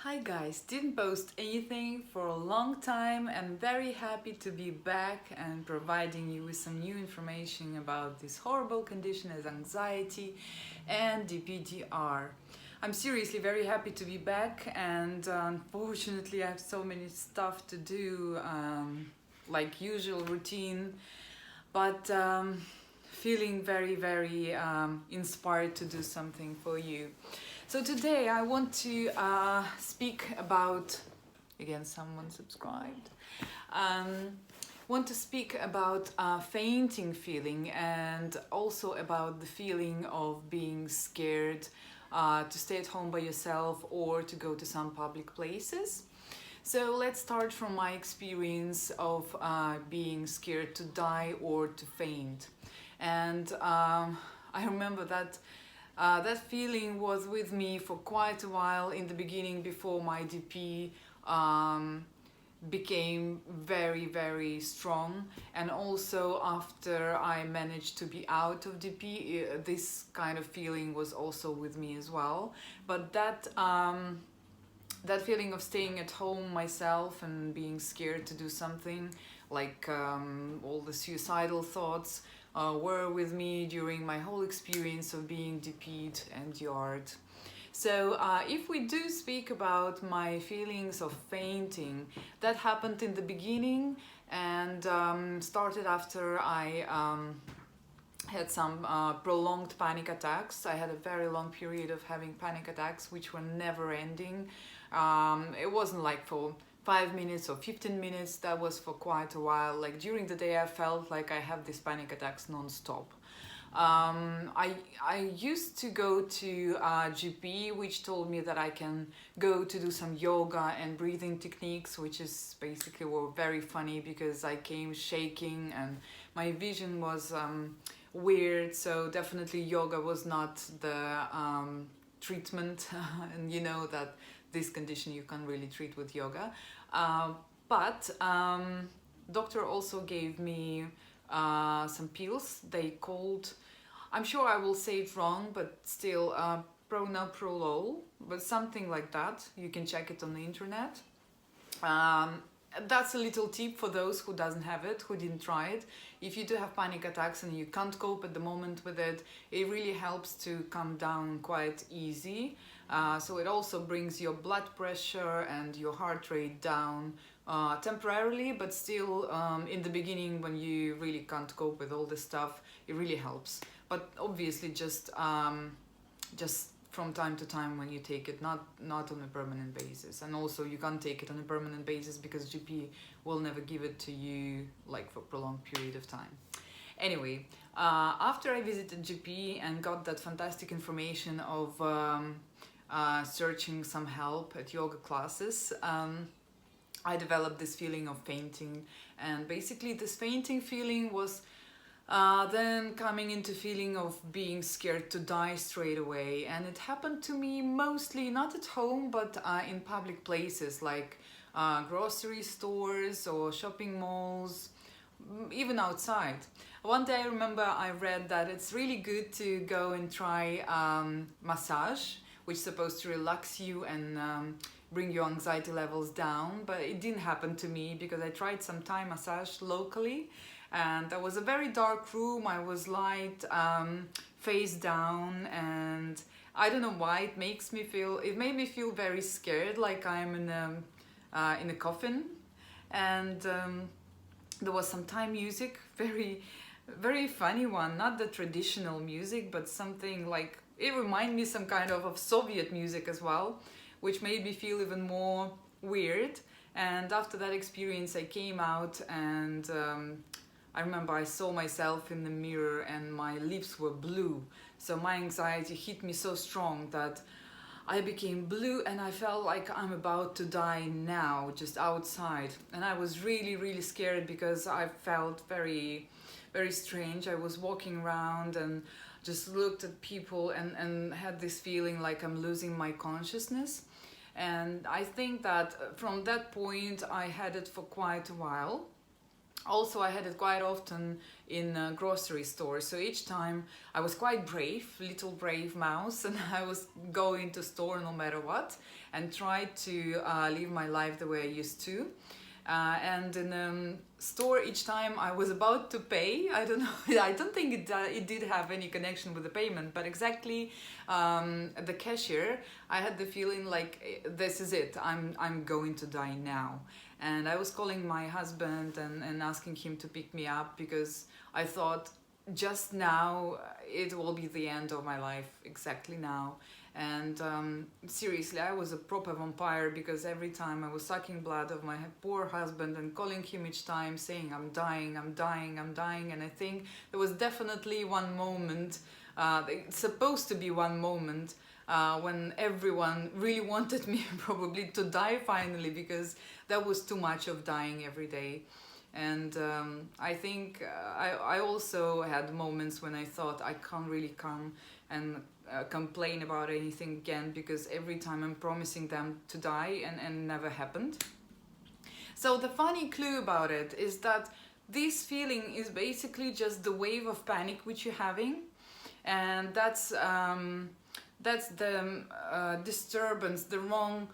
Hi guys, didn't post anything for a long time. I'm very happy to be back and providing you with some new information about this horrible condition as anxiety and DPDR. I'm seriously very happy to be back, and unfortunately I have so many stuff to do, like usual routine, but feeling very inspired to do something for you. So today I want to speak about, again someone subscribed, want to speak about fainting feeling, and also about the feeling of being scared to stay at home by yourself or to go to some public places. So let's start from my experience of being scared to die or to faint. And I remember that that feeling was with me for quite a while in the beginning, before my DP became very strong, and also after I managed to be out of DP, this kind of feeling was also with me as well. But that feeling of staying at home myself and being scared to do something, like all the suicidal thoughts, were with me during my whole experience of being DP'd and yard. So if we do speak about my feelings of fainting, that happened in the beginning and started after I had some prolonged panic attacks. I had a very long period of having panic attacks which were never ending. It wasn't like for 5 minutes or 15 minutes, that was for quite a while. Like during the day I felt like I have these panic attacks non-stop. I used to go to a GP which told me that I can go to do some yoga and breathing techniques, which is basically were very funny because I came shaking and my vision was weird, so definitely yoga was not the treatment and you know that this condition you can't really treat with yoga. But doctor also gave me some pills. They called, I'm sure I will say it wrong, but still pronaprolol, but something like that. You can check it on the internet. That's a little tip for those who doesn't have it, who didn't try it. If you do have panic attacks and you can't cope at the moment with it, it really helps to calm down quite easy. So it also brings your blood pressure and your heart rate down temporarily, but still in the beginning when you really can't cope with all this stuff, it really helps. But obviously just from time to time when you take it, not on a permanent basis. And also you can't take it on a permanent basis because GP will never give it to you like for a prolonged period of time. Anyway, after I visited GP and got that fantastic information of searching some help at yoga classes, I developed this feeling of fainting, and basically this fainting feeling was then coming into feeling of being scared to die straight away. And it happened to me mostly not at home, but in public places like grocery stores or shopping malls, even outside. One day I remember I read that it's really good to go and try massage, which is supposed to relax you and bring your anxiety levels down, but it didn't happen to me because I tried some Thai massage locally, and that was a very dark room. I was light, face down, and I don't know why it made me feel very scared, like I'm in a coffin. And there was some Thai music, very funny one, not the traditional music, but something like, it reminded me some kind of Soviet music as well, which made me feel even more weird. And after that experience I came out, and I remember I saw myself in the mirror and my lips were blue. So my anxiety hit me so strong that I became blue and I felt like I'm about to die now, just outside. And I was really scared because I felt very strange. I was walking around and just looked at people and had this feeling like I'm losing my consciousness. And I think that from that point I had it for quite a while. Also, I had it quite often in grocery stores. So each time I was quite brave, little brave mouse, and I was going to store no matter what, and tried to live my life the way I used to. And in store, each time I was about to pay, I don't know, I don't think it did have any connection with the payment, but exactly the cashier, I had the feeling like this is it, I'm going to die now. And I was calling my husband and asking him to pick me up, because I thought just now it will be the end of my life, exactly now. And seriously, I was a proper vampire, because every time I was sucking blood of my poor husband and calling him each time saying I'm dying, I'm dying, I'm dying. And I think there was definitely one moment, it's supposed to be one moment, when everyone really wanted me probably to die finally, because that was too much of dying every day. And I think I also had moments when I thought I can't really come and complain about anything again, because every time I'm promising them to die and never happened. So the funny clue about it is that this feeling is basically just the wave of panic which you're having, and that's the disturbance, the wrong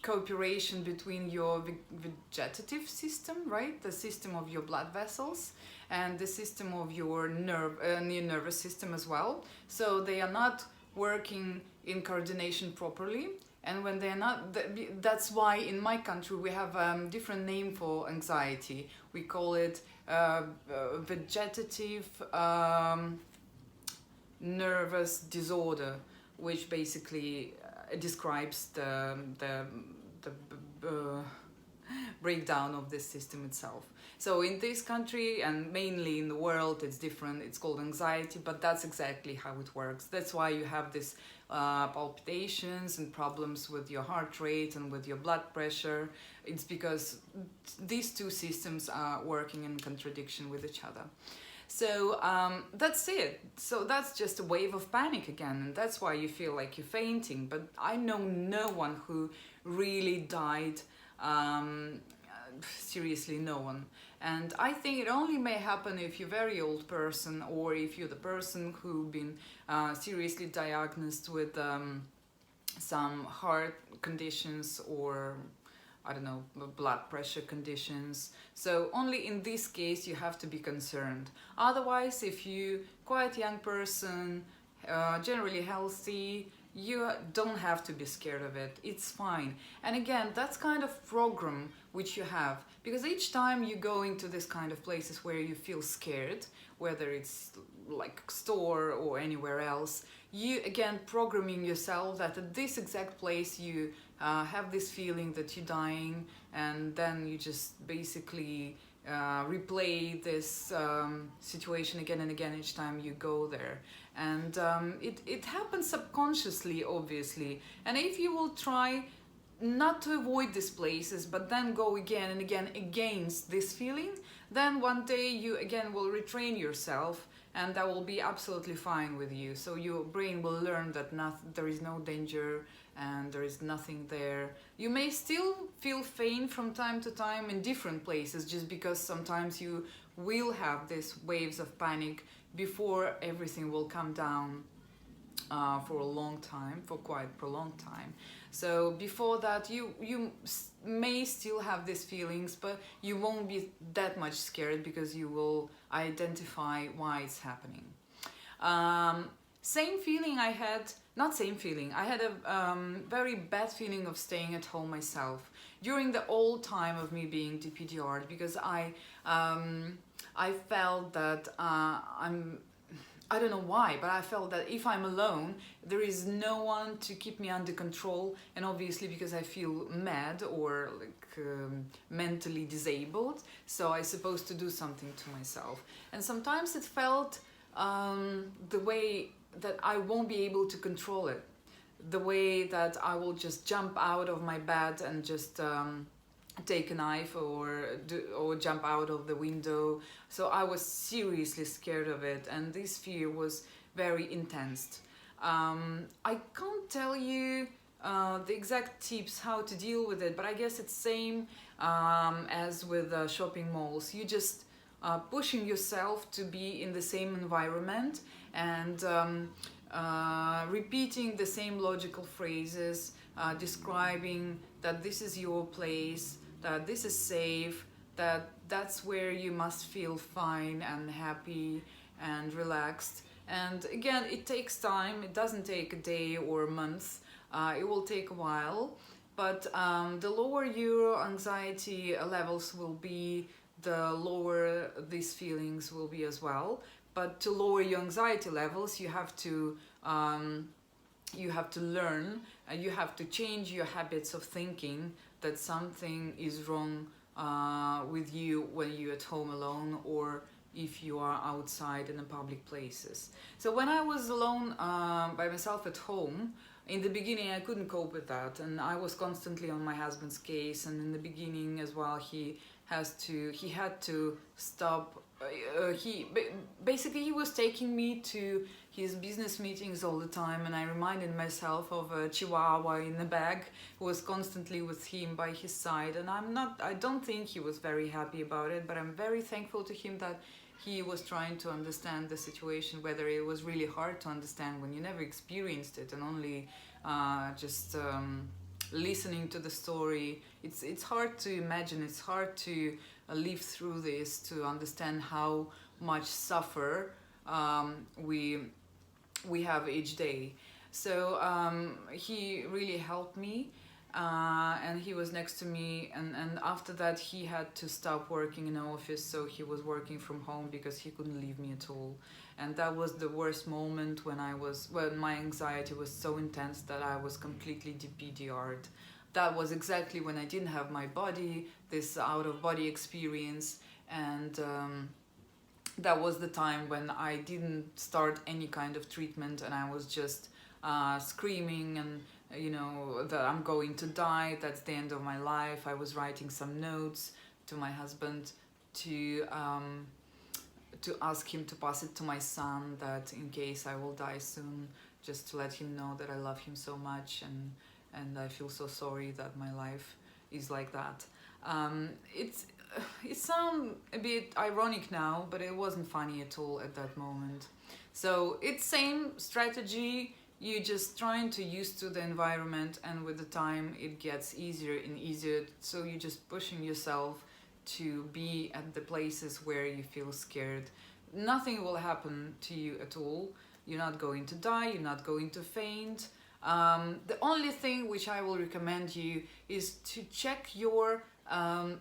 cooperation between your vegetative system, right, the system of your blood vessels, and the system of your nervous system as well. So they are not working in coordination properly. And when they're not, that's why in my country we have a different name for anxiety. We call it vegetative nervous disorder, which basically describes the breakdown of this system itself. So in this country, and mainly in the world, it's different. It's called anxiety, but that's exactly how it works. That's why you have this palpitations and problems with your heart rate and with your blood pressure. It's because these two systems are working in contradiction with each other. So that's it. So that's just a wave of panic again, and that's why you feel like you're fainting. But I know no one who really died. Seriously, no one. And I think it only may happen if you're a very old person, or if you're the person who've been seriously diagnosed with some heart conditions, or I don't know, blood pressure conditions. So only in this case you have to be concerned. Otherwise, if you quite young person, generally healthy, you don't have to be scared of it. It's fine. And again, that's kind of program which you have, because each time you go into this kind of places where you feel scared, whether it's like store or anywhere else, you again programming yourself that at this exact place you have this feeling that you're dying, and then you just basically replay this situation again and again each time you go there. And it happens subconsciously, obviously. And if you will try not to avoid these places, but then go again and again against this feeling, then one day you again will retrain yourself, and that will be absolutely fine with you. So your brain will learn that there is no danger and there is nothing there. You may still feel faint from time to time in different places, just because sometimes you will have these waves of panic before everything will come down for a long time, for quite prolonged time. So before that, you may still have these feelings, but you won't be that much scared, because you will identify why it's happening. Same feeling I had, not same feeling, I had a very bad feeling of staying at home myself during the old time of me being DPDR, because I felt that I don't know why, but I felt that if I'm alone, there is no one to keep me under control. And obviously because I feel mad or like mentally disabled, so I'm supposed to do something to myself. And sometimes it felt the way that I won't be able to control it, the way that I will just jump out of my bed and just take a knife or jump out of the window. So I was seriously scared of it, and this fear was very intense. I can't tell you the exact tips how to deal with it, but I guess it's same as with shopping malls. You just pushing yourself to be in the same environment and repeating the same logical phrases, describing that this is your place, that this is safe, that that's where you must feel fine and happy and relaxed. And again, it takes time. It doesn't take a day or a month. It will take a while. But the lower your anxiety levels will be, the lower these feelings will be as well. But to lower your anxiety levels, you have to learn, you have to change your habits of thinking that something is wrong with you when you're at home alone, or if you are outside in the public places. So when I was alone by myself at home, in the beginning I couldn't cope with that, and I was constantly on my husband's case, and in the beginning as well he had to stop. Basically he was taking me to his business meetings all the time, and I reminded myself of a chihuahua in a bag who was constantly with him by his side. And I don't think he was very happy about it, but I'm very thankful to him that he was trying to understand the situation, whether it was really hard to understand when you never experienced it and only just listening to the story. It's hard to imagine, it's hard to live through this, to understand how much suffer we have each day. So he really helped me, and he was next to me, and after that he had to stop working in the office, so he was working from home because he couldn't leave me at all. And that was the worst moment when my anxiety was so intense that I was completely DPDR'd. That was exactly when I didn't have my body, this out-of-body experience, and that was the time when I didn't start any kind of treatment, and I was just screaming and that I'm going to die, that's the end of my life. I was writing some notes to my husband to ask him to pass it to my son, that in case I will die soon, just to let him know that I love him so much, and I feel so sorry that my life is like that. It sounds a bit ironic now, but it wasn't funny at all at that moment. So it's same strategy, you just trying to used to the environment, and with the time it gets easier and easier, so you're just pushing yourself to be at the places where you feel scared. Nothing will happen to you at all. You're not going to die, you're not going to faint. The only thing which I will recommend you is to check your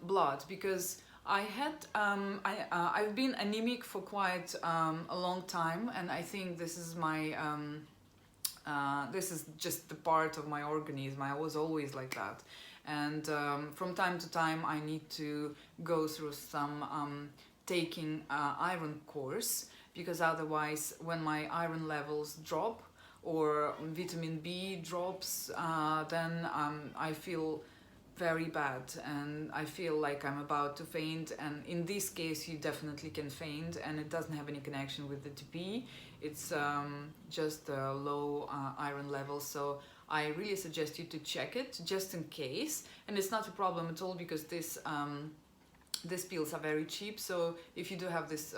blood, because I've been anemic for quite a long time, and I think this is this is just the part of my organism. I was always like that, and from time to time I need to go through some taking iron course, because otherwise when my iron levels drop or vitamin B drops, then I feel very bad and I feel like I'm about to faint. And in this case you definitely can faint, and it doesn't have any connection with the TB. It's just a low iron level, so I really suggest you to check it just in case. And it's not a problem at all, because these pills are very cheap. So if you do have this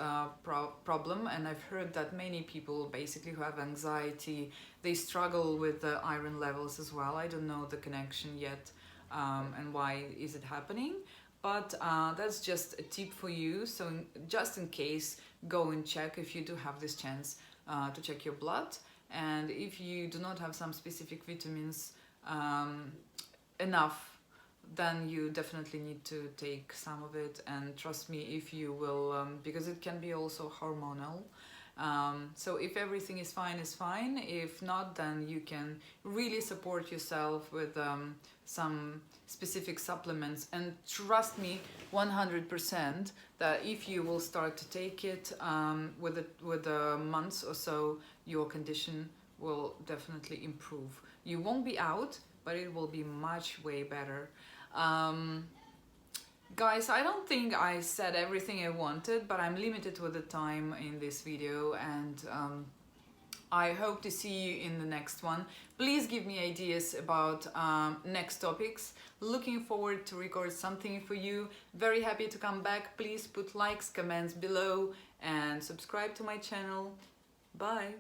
problem, and I've heard that many people basically who have anxiety, they struggle with the iron levels as well. I don't know the connection yet, and why is it happening, but that's just a tip for you. So just in case, go and check if you do have this chance to check your blood. And if you do not have some specific vitamins enough, then you definitely need to take some of it. And trust me, if you will, because it can be also hormonal. So if everything is fine, is fine. If not, then you can really support yourself with some specific supplements. And trust me 100% that if you will start to take it with a month or so, your condition will definitely improve. You won't be out, but it will be much way better. Guys, I don't think I said everything I wanted, but I'm limited with the time in this video, and I hope to see you in the next one. Please give me ideas about next topics. Looking forward to record something for you. Very happy to come back. Please put likes, comments below and subscribe to my channel. Bye.